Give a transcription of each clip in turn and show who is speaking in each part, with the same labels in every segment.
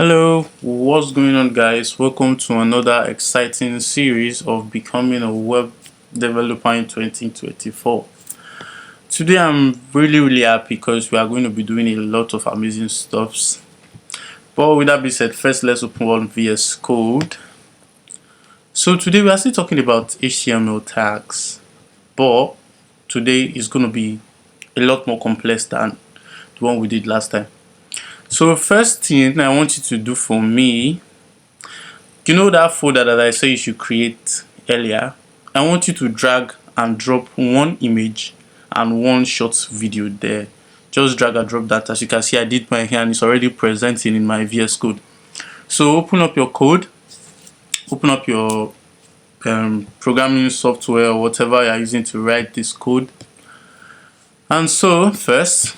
Speaker 1: Hello, what's going on, guys? Welcome to another exciting series of becoming a web developer in 2024. Today I'm really happy because we are going to be doing a lot of amazing stuffs. But with that being said, first let's open one VS Code. So today we are still talking about HTML tags, but today is going to be a lot more complex than the one we did last time. So first thing I want you to do for me, you know that folder that I said you should create earlier? I want you to drag and drop one image and one short video there. Just drag and drop that. As you can see, I did mine here and it's already presenting in my VS Code. So open up your code, open up your programming software or whatever you are using to write this code. And so first,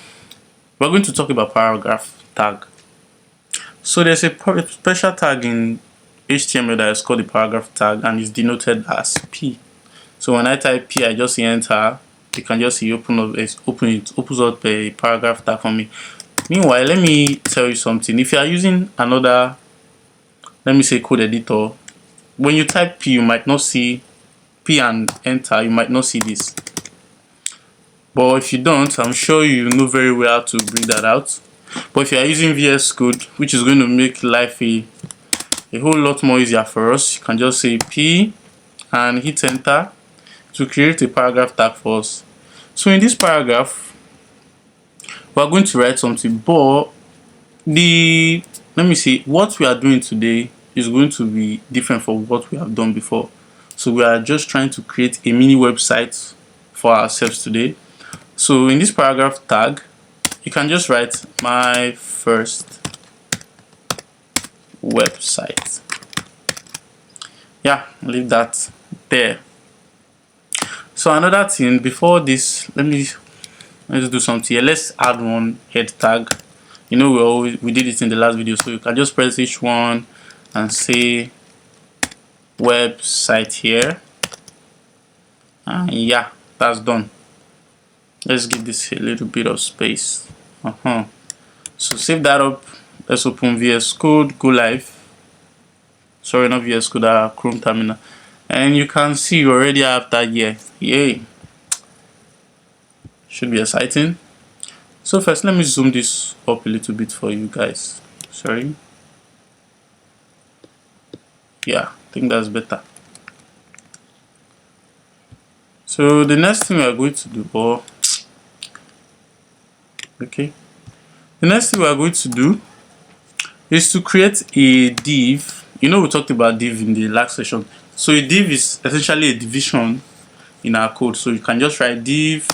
Speaker 1: we're going to talk about paragraph tag. So there's a special tag in HTML that is called the paragraph tag and is denoted as P. So when I type P, I just enter. You can just see it opens up a paragraph tag for me. Meanwhile, let me tell you something. If you are using another, let me say, code editor, when you type P, you might not see P and enter. You might not see this. But if you don't, I'm sure you know very well how to bring that out. But if you are using VS Code, which is going to make life a whole lot more easier for us, you can just say P and hit enter to create a paragraph tag for us. So in this paragraph, we are going to write something, but what we are doing today is going to be different from what we have done before. So we are just trying to create a mini website for ourselves today. So in this paragraph tag, you can just write my first website. Yeah, leave that there. So another thing before this, let's do something here. Let's add one head tag. You know, we did it in the last video, so you can just press each one and say website here. And yeah, that's done. Let's give this a little bit of space. So save that up. Let's open VS Code, go live. Sorry, not VS Code, Chrome terminal. And you can see you already have that here. Yay! Should be exciting. So first, let me zoom this up a little bit for you guys. Sorry. Yeah, I think that's better. So the next thing we are going to do, the next thing we are going to do is to create a div. You know, we talked about div in the last session. So a div is essentially a division in our code. So you can just write div,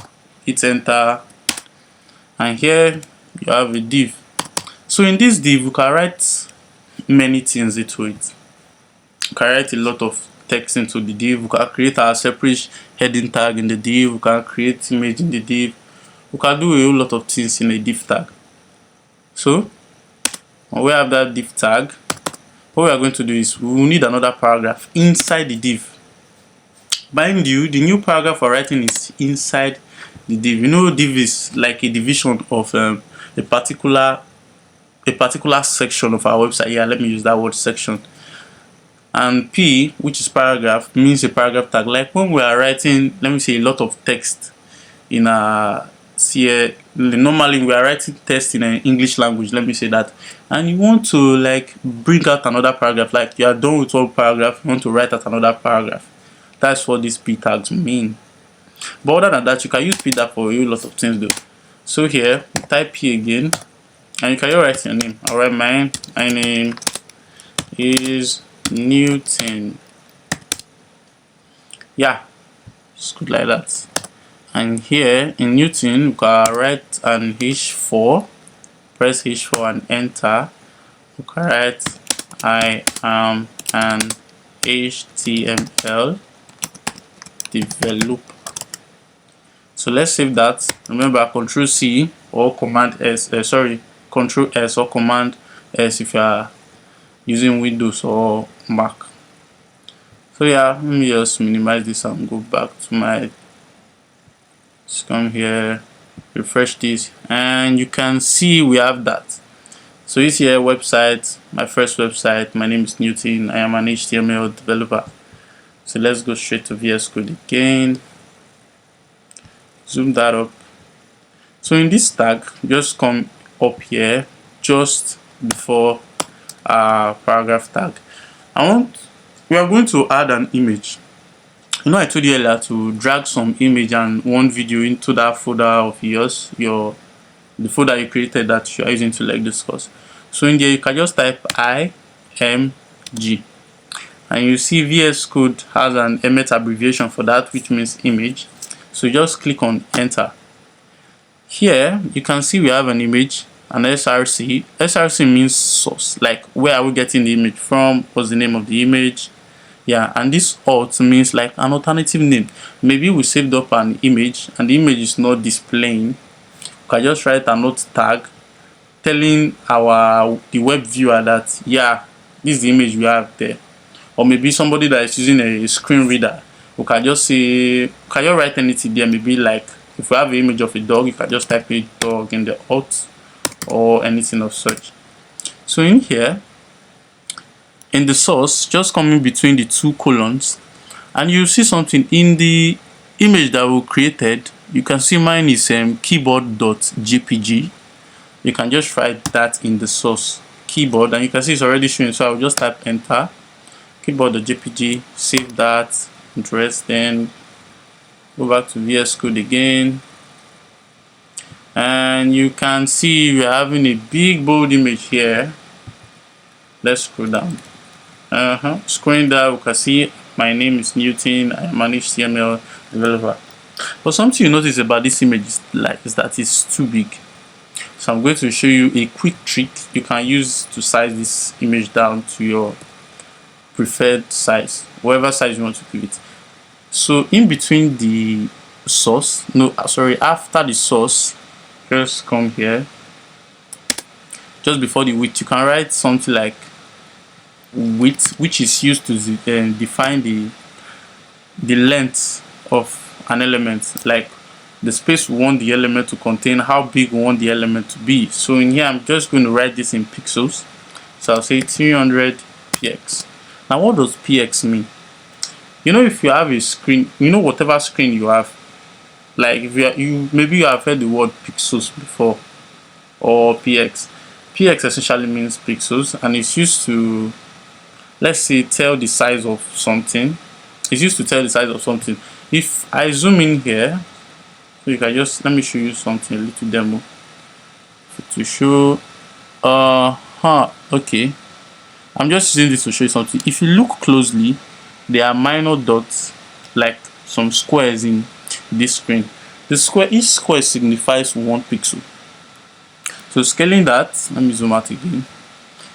Speaker 1: hit enter, and here you have a div. So in this div, you can write many things into it. You can write a lot of text into the div. We can create our separate heading tag in the div. We can create image in the div. We can do a whole lot of things in a div tag. So when we have that div tag, what we are going to do is we will need another paragraph inside the div. Mind you, the new paragraph we're writing is inside the div. You know, div is like a division of a particular section of our website. Yeah, let me use that word, section. And P, which is paragraph, means a paragraph tag. Like when we are writing, let me say, a lot of text in a normally we are writing text in an English language, let me say that, and you want to like bring out another paragraph, like you are done with one paragraph, you want to write out another paragraph. That's what these P tags mean. But other than that, you can use P tag for a lot of things though. So here, type P again, and you can write your name. I'll write my name is Newton. Yeah, it's good like that. And here in Newton, you can write an H4, press H4 and enter. You can write I am an HTML developer. So let's save that. Remember, Control C or Command S, Control S or Command S if you are using Windows or Mac. So yeah, let me just minimize this and go back to my. Let's come here, refresh this, and you can see we have that. So it's here website, my first website. My name is Newton. I am an HTML developer. So let's go straight to VS Code again. Zoom that up. So in this tag, just come up here just before paragraph tag. We are going to add an image. You know, I told you earlier to drag some image and one video into that folder of yours, the folder you created that you are using to like discuss. So in there you can just type IMG, and you see VS Code has an emmet abbreviation for that, which means image. So you just click on enter. Here you can see we have an image, an SRC. SRC means source, like where are we getting the image from, what's the name of the image. Yeah, and this alt means like an alternative name. Maybe we saved up an image and the image is not displaying. We can just write a note tag telling the web viewer that yeah, this is the image we have there. Or maybe somebody that is using a screen reader, we can just say, can you write anything there? Maybe like if we have an image of a dog, you can just type a dog in the alt or anything of such. So in here, in the source, just come in between the two colons, and you see something in the image that we created. You can see mine is keyboard.jpg. You can just write that in the source keyboard, and you can see it's already showing. So I will just type enter, keyboard.jpg, save that, interest, then go back to VS Code again, and you can see we're having a big bold image here. Let's scroll down. Scrolling down, we can see my name is Newton. I am an HTML developer. But something you notice about this image is that it's too big. So I'm going to show you a quick trick you can use to size this image down to your preferred size, whatever size you want to give it. So in between the source, after the source, just come here. Just before the width, you can write something like width, which is used to define the length of an element, like the space we want the element to contain, how big we want the element to be. So in here, I'm just going to write this in pixels. So I'll say 300 px. Now, what does px mean? You know, if you have a screen, you know, whatever screen you have, like if maybe you have heard the word pixels before, or px. Px essentially means pixels, and it's used to, let's say, tell the size of something. It's used to tell the size of something. If I zoom in here, so you can just, let me show you something, a little demo to show. Okay, I'm just using this to show you something. If you look closely, there are minor dots, like some squares in this screen. Each square signifies 1 pixel. So scaling that, let me zoom out again.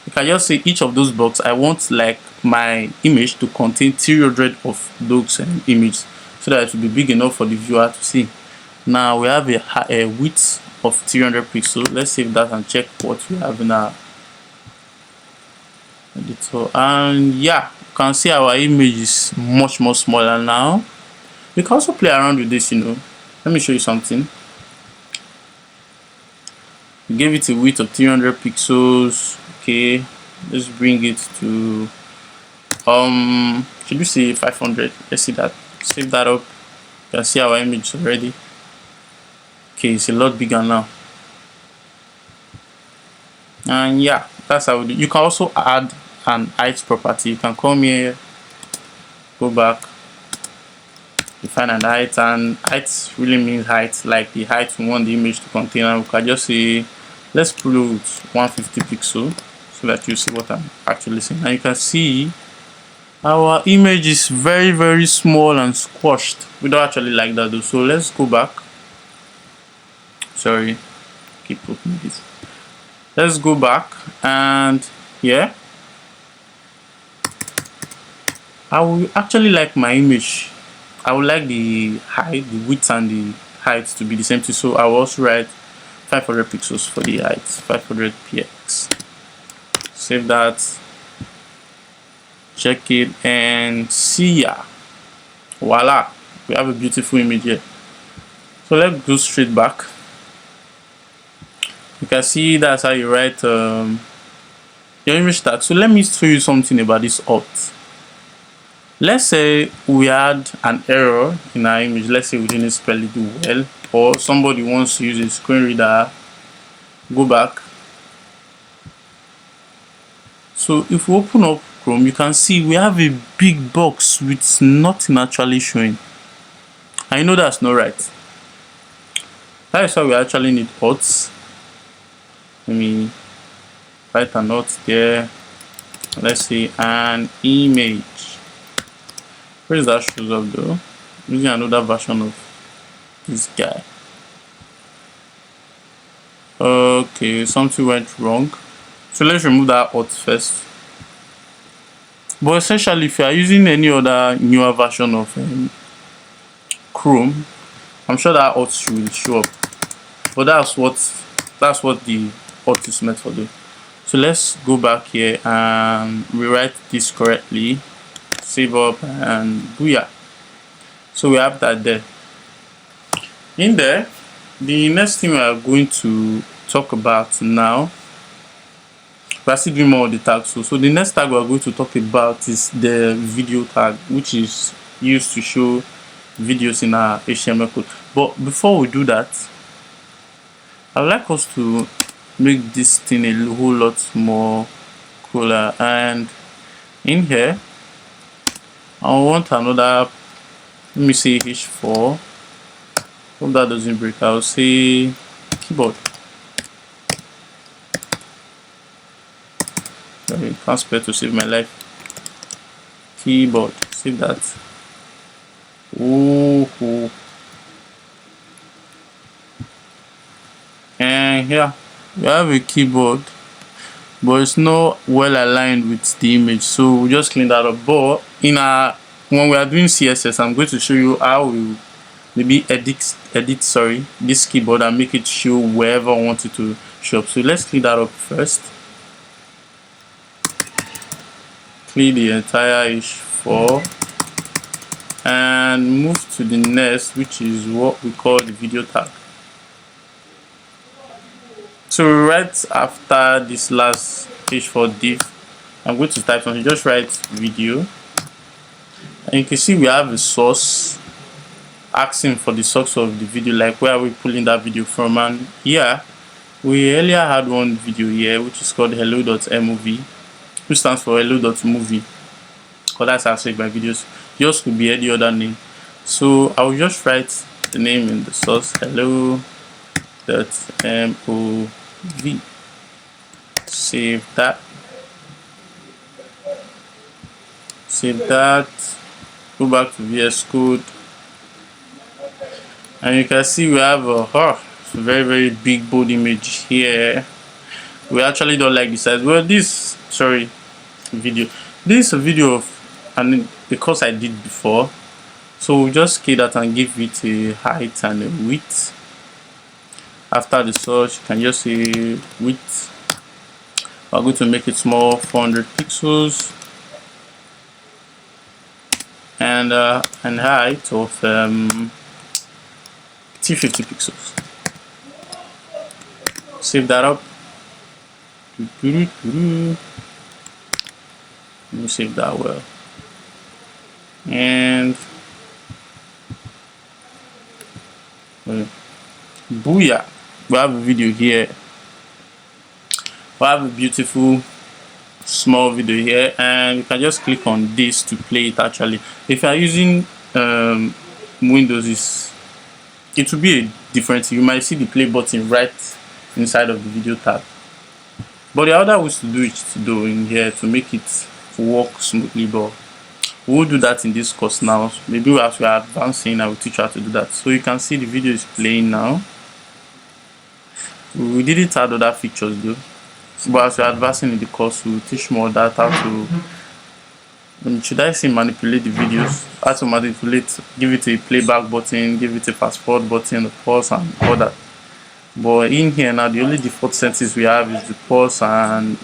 Speaker 1: You can just say each of those blocks, I want like my image to contain 300 of those images, so that it will be big enough for the viewer to see. Now we have a width of 300 pixels. Let's save that and check what we have in our editor. And yeah, you can see our image is much more smaller now. You can also play around with this, you know. Let me show you something. We gave it a width of 300 pixels. Okay, let's bring it to should we say 500? Let's see that. Save that up. You can see our image already. Okay, it's a lot bigger now. And yeah, that's how we do. You can also add an height property. You can come here, go back, define an height, and height really means height, like the height we want the image to contain. And we can just say, let's put 150 pixels so that you see what I'm actually saying. And you can see our image is very, very small and squashed. We don't actually like that though. So let's go back. Sorry, keep opening this. Let's go back, and yeah, I would actually like my image. I would like the height, the width and the height to be the same thing. So I will also write 500 pixels for the height, 500 px. Save that, check it, and see ya. Voila, we have a beautiful image here. So let's go straight back. You can see that's how you write your image tag. So let me show you something about this auth. Let's say we had an error in our image. Let's say we didn't spell it well, or somebody wants to use a screen reader. Go back. So if we open up Chrome, you can see we have a big box with nothing actually showing. I know that's not right. That is why we actually need auths. Let me write an auth there. Let's say an image. Where is that shows up though? Using another version of this guy. Okay, something went wrong. So let's remove that auth first. But essentially, if you are using any other newer version of Chrome, I'm sure that auth will show up. But that's what the auth is meant for. Though. So let's go back here and rewrite this correctly. Save up and booyah. So we have that there. In there, the next thing we are going to talk about now, we are still doing more of the tags. So the next tag we are going to talk about is the video tag, which is used to show videos in our HTML code. But before we do that, I would like us to make this thing a whole lot more cooler. And in here, I want another, let me say H4. Hope that doesn't break. I'll say keyboard. Sorry, can't spell to save my life. Keyboard. Save that. Ooh. And here we have a keyboard, but it's not well aligned with the image, so we just clean that up. But when we are doing CSS, I'm going to show you how we maybe edit this keyboard and make it show wherever I want it to show up. So let's clean that up first. Clean the entire H4 and move to the next, which is what we call the video tag. So right after this last H4 div, I'm going to type something, just write video, and you can see we have a source asking for the source of the video, like where are we pulling that video from. And here we earlier had one video here which is called hello.mov, which stands for hello.movie, because that's actually my videos. Yours could be any other name. So I will just write the name in the source, hello.mov. Save that. Go back to VS Code, and you can see we have a very big bold image here. We actually don't like the size. Well, this is a video of the course I did before, so we'll just scale that and give it a height and a width. After the source, you can just say width. We're going to make it small, 400 pixels, and height of 350 pixels. Save that up. Let me save that well. And booyah, we have a video here. We have a beautiful small video here, and you can just click on this to play it. Actually, if you are using Windows, it will be a different. You might see the play button right inside of the video tab, but the other ways to do it in here to make it work smoothly, but we'll do that in this course now. Maybe as we are advancing, I will teach you how to do that. So you can see the video is playing now. We didn't add other features though, but as we are advancing in the course, we'll teach more that how to should I say manipulate the videos, how to manipulate, give it a playback button, give it a fast forward button, a pause and all that. But in here now, the only default settings we have is the pause and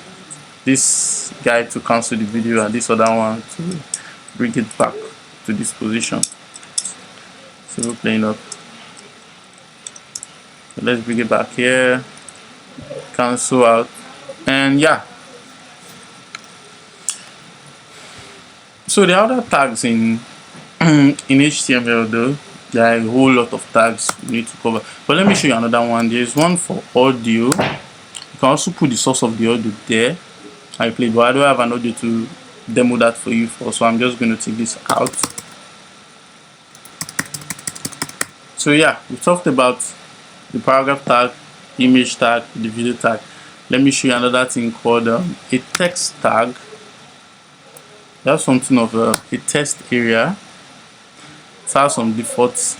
Speaker 1: this guy to cancel the video, and this other one to bring it back to this position. So we're playing up. So let's bring it back here. cancel out, and yeah. So the other tags in in HTML though, there are a whole lot of tags you need to cover. But let me show you another one. There's one for audio. You can also put the source of the audio there. I play, but I don't have an audio to demo that for you for, so I'm just going to take this out. So yeah, we talked about the paragraph tag, image tag, the video tag. Let me show you another thing called a text tag. That's something of a text area. It has some defaults.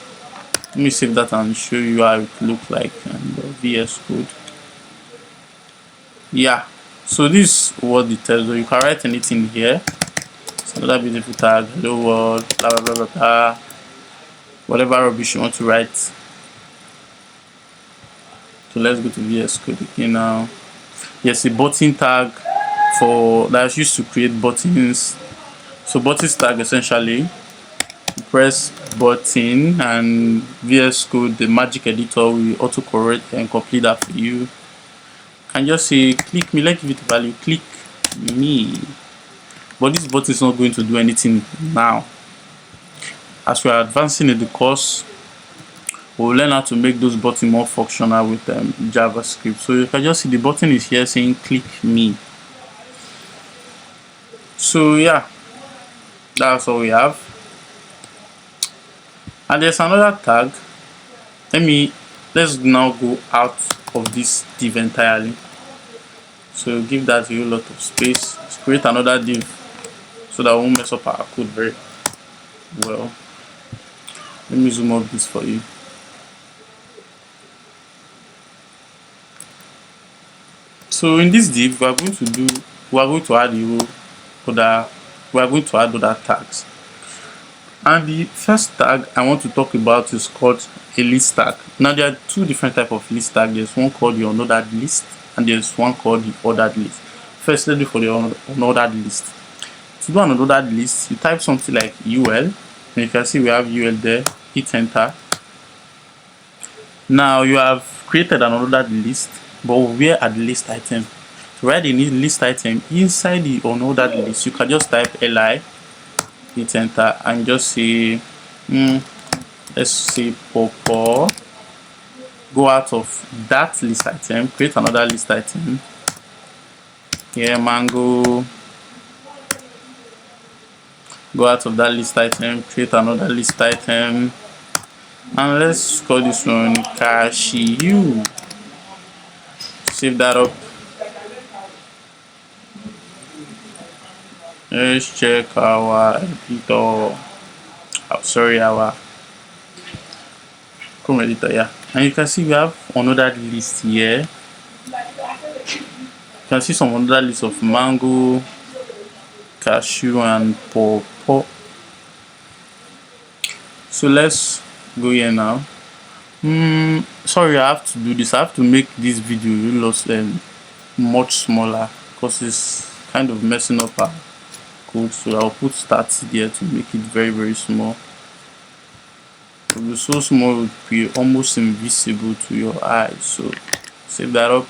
Speaker 1: Let me save that and show you how it looks like and VS Code. Yeah, so this is what the text. So you can write anything here. It's another beautiful tag. Hello world, blah blah blah blah blah. Whatever rubbish you want to write. So let's go to VS Code again now. Yes, a button tag for that's used to create buttons. So buttons tag essentially, you press button and VS Code, the magic editor, will autocorrect and complete that for you. Can just say click me, let's give it a value, click me. But this button is not going to do anything now. As we are advancing in the course, we'll learn how to make those buttons more functional with JavaScript. So you can just see the button is here saying click me. So yeah, that's all we have. And there's another tag. Let's now go out of this div entirely. So give that a lot of space. Let's create another div so that we won't mess up our code very well. Let me zoom up this for you. So in this div, we are going to add other tags. And the first tag I want to talk about is called a list tag. Now there are two different types of list tag. There's one called the unordered list and there's one called the ordered list. First, let's do for the unordered list. To do an unordered list, you type something like UL, and you can see we have UL there. Hit enter. Now you have created an unordered list, but where are the list item? To write the list item inside the unordered list, you can just type li, hit enter, and just say let's say pawpaw. Go out of that list item, create another list item. Here, mango. Go out of that list item, create another list item, and let's call this one cashew. Save that up. Let's check our editor. Our Chrome editor, yeah. And you can see we have another list here. You can see some other list of mango, cashew, and pawpaw. So let's go here now. Sorry, I have to do this. I have to make this video much smaller because it's kind of messing up our code. So I'll put stats there to make it very, very small. It will be so small it will be almost invisible to your eyes. So save that up.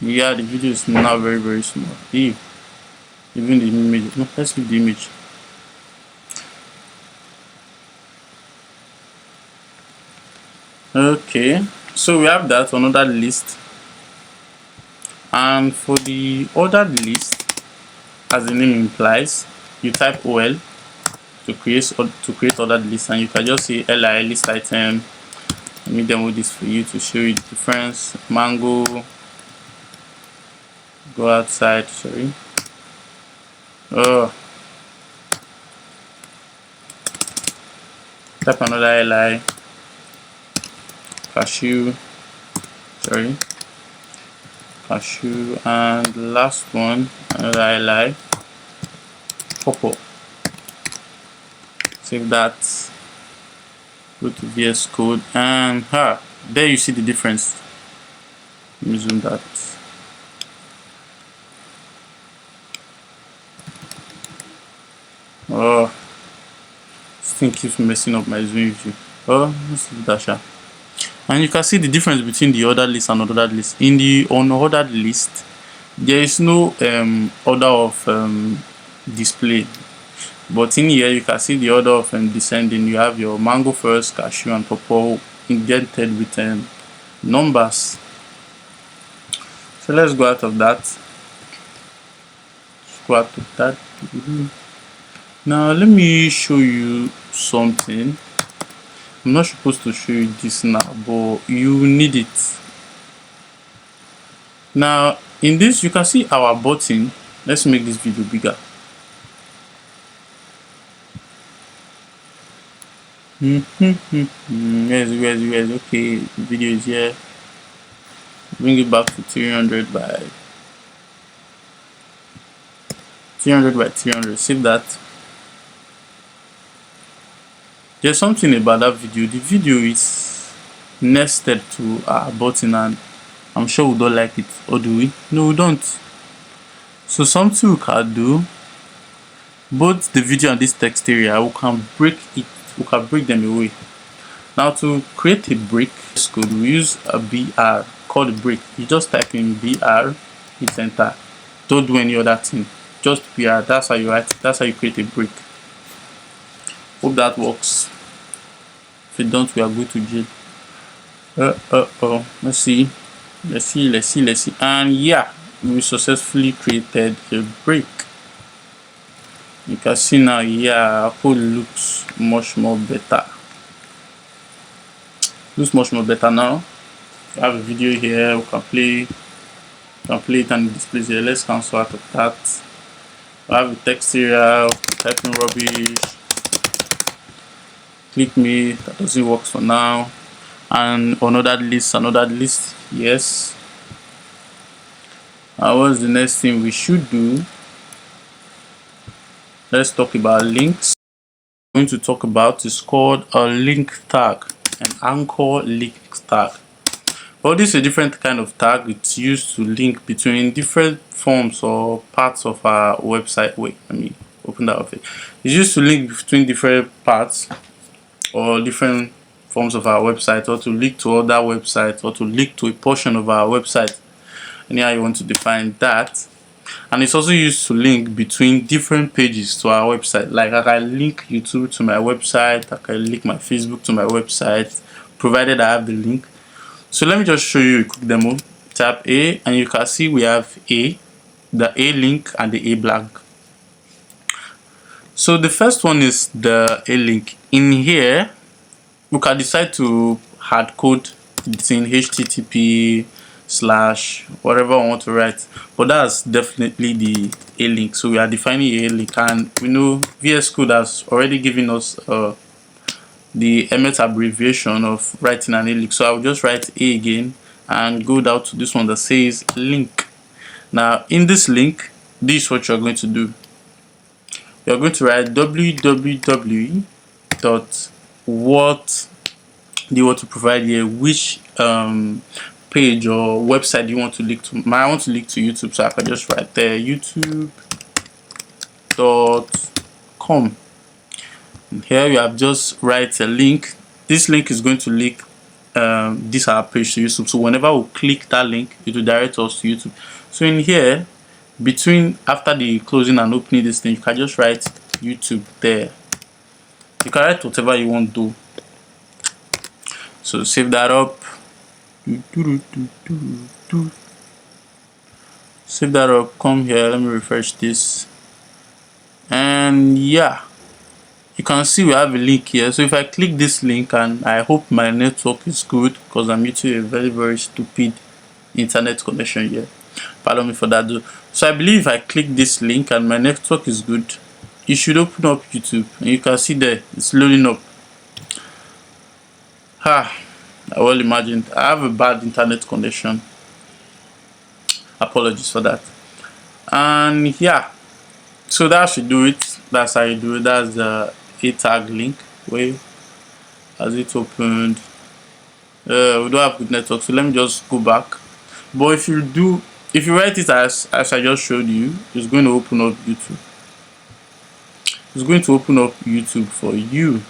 Speaker 1: Yeah, the video is now very, very small. Even the image. No, let's leave the image. Okay, so we have that another list, and for the ordered list, as the name implies, you type ol to create ordered list, and you can just say li list item. Let me demo this for you to show you the difference. Mango. Go outside. Sorry. Type another li. Cashew, and the last one, another li, purple. Save that, go to VS Code, and there you see the difference. Let me zoom that. This thing keeps messing up my zoom view. Let's leave that. And you can see the difference between the ordered list and unordered list. In the unordered list, there is no order of display, but in here you can see the order of descending. You have your mango first, cashew and pawpaw indented with numbers. So let's go out of that. Now let me show you something. I'm not supposed to show you this now, but you need it. Now in this you can see our button. Let's make this video bigger. Yes. Okay, video is here. Bring it back to 300 by 300. Save that. There's something about that video. The video is nested to our button, and I'm sure we don't like it, or do we? No, we don't. So something we can do, both the video and this text area, we can break them away. Now to create a break, we use a BR called break. You just type in BR, hit enter. Don't do any other thing, just BR. That's how you write it. That's how you create a break. Hope that works. If it don't, we are going to jail. Let's see. And yeah, we successfully created a break. You can see now, yeah, our code looks much more better. Now. We have a video here. We can play it and it displays here. Let's cancel out of that. We have a text area. Type in rubbish. Click me. That doesn't work for now. And another list. Yes. Now what's the next thing we should do? Let's talk about links. What I'm going to talk about is called a link tag, an anchor link tag. Well, this is a different kind of tag. It's used to link between different forms or parts of our website. Wait, let me open that up. It's used to link between different parts or different forms of our website, or to link to other websites, or to link to a portion of our website. And here you want to define that. And it's also used to link between different pages to our website. Like I can link YouTube to my website, I can link my Facebook to my website, provided I have the link. So let me just show you a quick demo. Tap A and you can see we have the A link and the A blank. So the first one is the A link. In here, we can decide to hard code it in HTTP / whatever I want to write, but that's definitely the A link. So we are defining A link, and we know VS Code has already given us the Emmet abbreviation of writing an A link. So I'll just write A again and go down to this one that says link. Now in this link, this is what you're going to do. You're going to write www.what do you want to provide here, which page or website you want to link to. I want to link to YouTube, so I can just write there youtube.com. Here you have just write a link. This link is going to link this our page to YouTube. So whenever we click that link, it will direct us to YouTube. So in here, after the closing and opening this thing, you can just write YouTube there. You can write whatever you want to do. So save that up. Save that up. Come here. Let me refresh this. And yeah, you can see we have a link here. So if I click this link, and I hope my network is good because I'm using a very stupid internet connection here. Pardon me for that though. So I believe if I click this link and my network is good, it should open up YouTube, and you can see there it's loading up. I well imagined. I have a bad internet connection. Apologies for that. And yeah, so that should do it. That's how you do it. That's the A tag link. Wait, has it opened? We don't have good network, so let me just go back. But if you write it as I just showed you, it's going to open up YouTube. It's going to open up YouTube for you.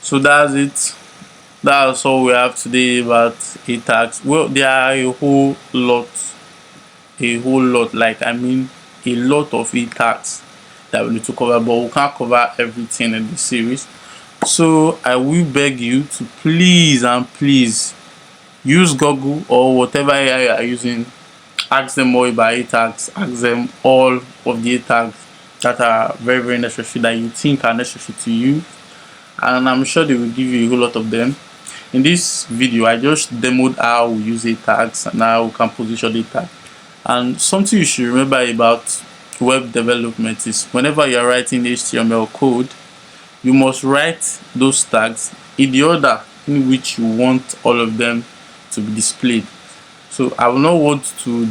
Speaker 1: So that's it. That's all we have today about A tags. Well, there are a whole lot, like I mean a lot of A tags that we need to cover, but we can't cover everything in this series. So I will beg you to please and please use Google or whatever AI you are using. Ask them more about A tags. Ask them all of the A tags that are very, very necessary, that you think are necessary to you, and I'm sure they will give you a whole lot of them. In this video, I just demoed how we use A tags and how we can position A tag. And something you should remember about web development is whenever you're writing HTML code, you must write those tags in the order in which you want all of them to be displayed. So I will not want to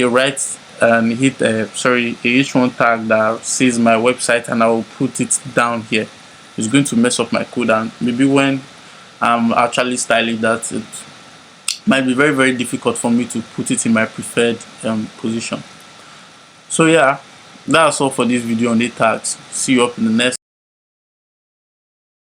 Speaker 1: write and hit a H1 tag that says my website, and I will put it down here. It's going to mess up my code, and maybe when I'm actually styling that, it might be very, very difficult for me to put it in my preferred position. So yeah, that's all for this video on A tags. See you up in the next